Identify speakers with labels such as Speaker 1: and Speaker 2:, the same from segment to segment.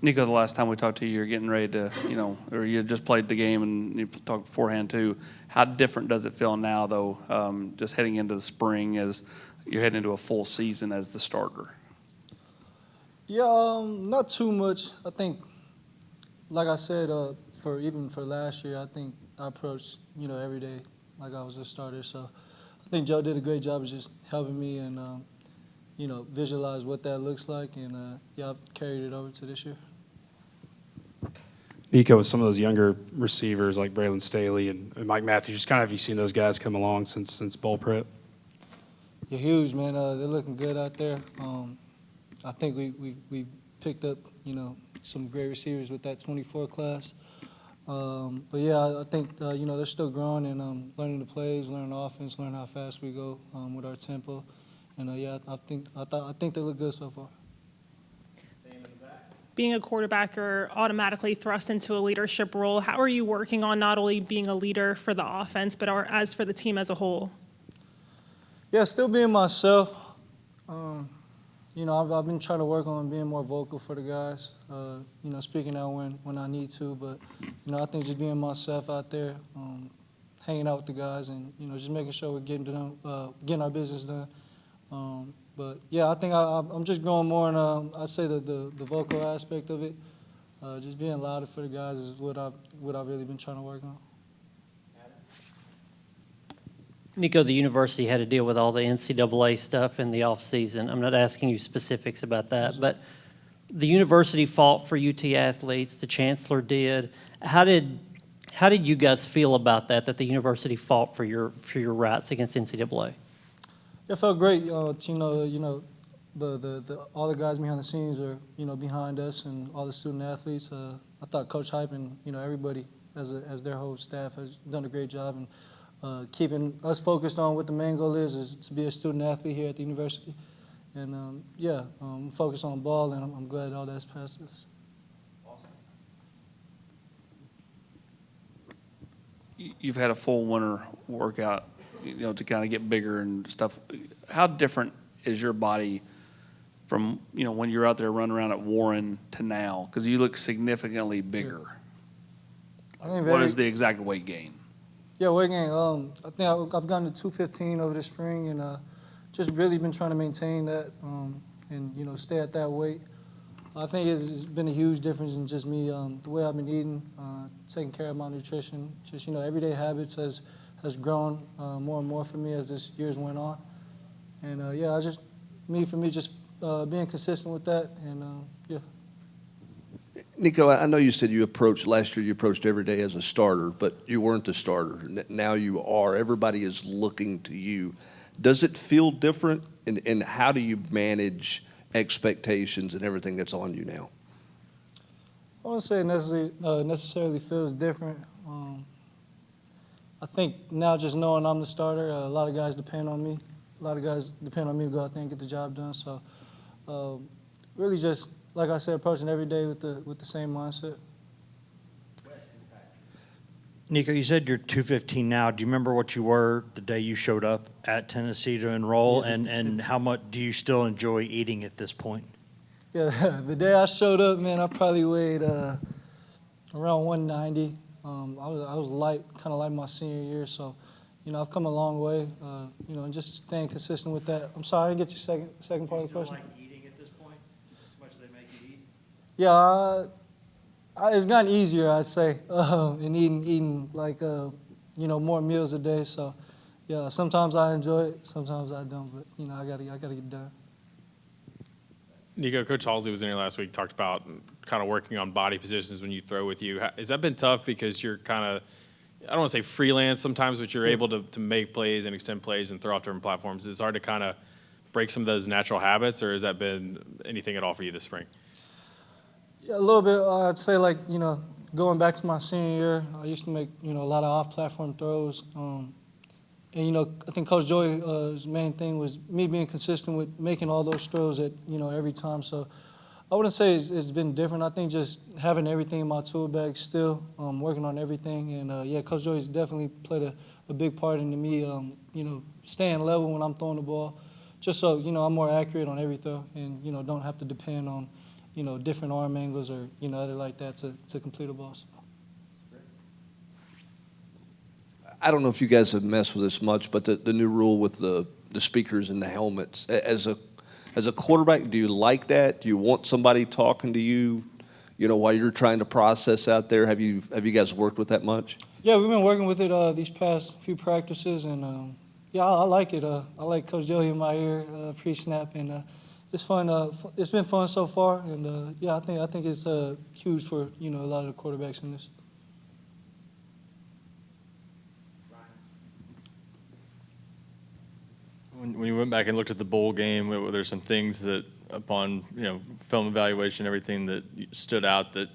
Speaker 1: Nico, the last time we talked to you, you're getting ready to, or you just played the game and you talked beforehand too. How different does it feel now, though, just heading into the spring as you're heading into a full season as the starter?
Speaker 2: Yeah, not too much. I think, like I said, for last year, I think I approached, every day like I was a starter. So I think Joe did a great job of just helping me and, visualize what that looks like. And, I've carried it over to this year.
Speaker 3: Nico, with some of those younger receivers like Braylon Staley and Mike Matthews, just kind of have you seen those guys come along since bowl prep?
Speaker 2: You're huge, man. They're looking good out there. I think we picked up, some great receivers with that 24 class. But yeah, I think they're still growing and learning the plays, learning the offense, learning how fast we go with our tempo. And I think they look good so far.
Speaker 4: Being a quarterback, you're automatically thrust into a leadership role. How are you working on not only being a leader for the offense, but as for the team as a whole?
Speaker 2: Yeah, still being myself. I've been trying to work on being more vocal for the guys, speaking out when I need to. But, I think just being myself out there, hanging out with the guys and, just making sure we're getting our business done. But, yeah, I think I'm just growing more in, I'd say, the vocal aspect of it. Just being louder for the guys is what I've really been trying to work on.
Speaker 5: Nico, the university had to deal with all the NCAA stuff in the offseason. I'm not asking you specifics about that, but the university fought for UT athletes. The chancellor did. How did you guys feel about that the university fought for your rights against NCAA?
Speaker 2: It felt great. The all the guys behind the scenes are behind us and all the student athletes. I thought Coach Hype and everybody as their whole staff has done a great job and keeping us focused on what the main goal is to be a student athlete here at the university. And focus on ball, and I'm glad all that's passed us.
Speaker 1: You've had a full winter workout, to kind of get bigger and stuff. How different is your body from, when you're out there running around at Warren to now? Because you look significantly bigger. What is the exact weight gain?
Speaker 2: Yeah, weight gain. I think I've gotten to 215 over the spring, and just really been trying to maintain that and stay at that weight. I think it's been a huge difference in just me, the way I've been eating, taking care of my nutrition. Just everyday habits has grown more and more for me as this years went on. And for me, just being consistent with that, and yeah.
Speaker 6: Nico, I know you said last year you approached every day as a starter, but you weren't the starter. Now you are. Everybody is looking to you. Does it feel different, and how do you manage expectations and everything that's on you now?
Speaker 2: I wouldn't say it necessarily feels different. I think now just knowing I'm the starter, a lot of guys depend on me. A lot of guys depend on me to go out there and get the job done. So really just, like I said, approaching every day with the same mindset.
Speaker 7: Nico, you said you're 215 now. Do you remember what you were the day you showed up at Tennessee to enroll, and how much do you still enjoy eating at this point?
Speaker 2: Yeah, the day I showed up, man, I probably weighed around 190. I was light, kind of like my senior year, so I've come a long way. And just staying consistent with that. I'm sorry, I didn't get your second part of the question.
Speaker 7: Do you still like eating at this point? As much as they make you eat?
Speaker 2: Yeah, it's gotten easier, I'd say, in eating like more meals a day. So yeah, sometimes I enjoy it, sometimes I don't. But I gotta get done.
Speaker 8: Nico, Coach Halsey was in here last week, talked about kind of working on body positions when you throw with you. Has that been tough because you're kind of, I don't want to say freelance sometimes, but you're able to make plays and extend plays and throw off different platforms? Is it hard to kind of break some of those natural habits, or has that been anything at all for you this spring?
Speaker 2: Yeah, a little bit. I'd say going back to my senior year, I used to make a lot of off-platform throws. And, I think Coach Joey's main thing was me being consistent with making all those throws at, every time. So I wouldn't say it's been different. I think just having everything in my tool bag still, working on everything. And, Coach Joey's definitely played a big part into me, staying level when I'm throwing the ball, just so, I'm more accurate on every throw and, don't have to depend on different arm angles or, other like that to complete a ball. So.
Speaker 6: I don't know if you guys have messed with this much, but the new rule with the speakers and the helmets, as a quarterback, do you like that? Do you want somebody talking to you, while you're trying to process out there? Have you guys worked with that much?
Speaker 2: Yeah, we've been working with it these past few practices, and yeah, I like it. I like Coach Joey in my ear pre-snap, and it's fun. It's been fun so far, and yeah, I think it's huge for a lot of the quarterbacks in this.
Speaker 9: When you went back and looked at the bowl game, there's some things that, upon film evaluation, everything that stood out that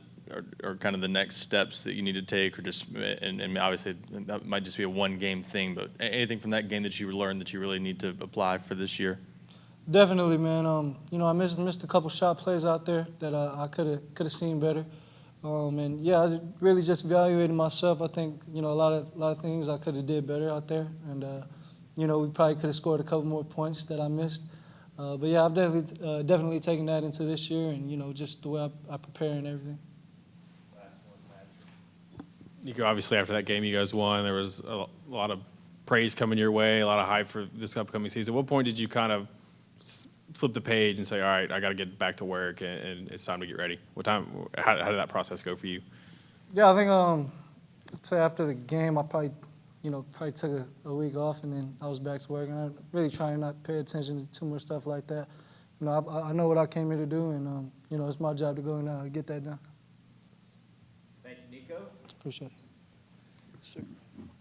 Speaker 9: are kind of the next steps that you need to take, or just and obviously that might just be a one-game thing, but anything from that game that you learned that you really need to apply for this year?
Speaker 2: Definitely, man. I missed a couple shot plays out there that I could have seen better. And yeah, I really just evaluated myself. I think a lot of things I could have did better out there, and we probably could have scored a couple more points that I missed. But yeah, I've definitely taken that into this year, and just the way I prepare and everything.
Speaker 8: Nico, obviously after that game you guys won, there was a lot of praise coming your way, a lot of hype for this upcoming season. At what point did you kind of flip the page and say, all right, I got to get back to work and it's time to get ready? How did that process go for you?
Speaker 2: Yeah, I think I'd say after the game I probably took a week off, and then I was back to work, and I'm really trying not to pay attention to too much stuff like that. I know what I came here to do, and it's my job to go and get that done.
Speaker 10: Thank you, Nico.
Speaker 2: Appreciate it.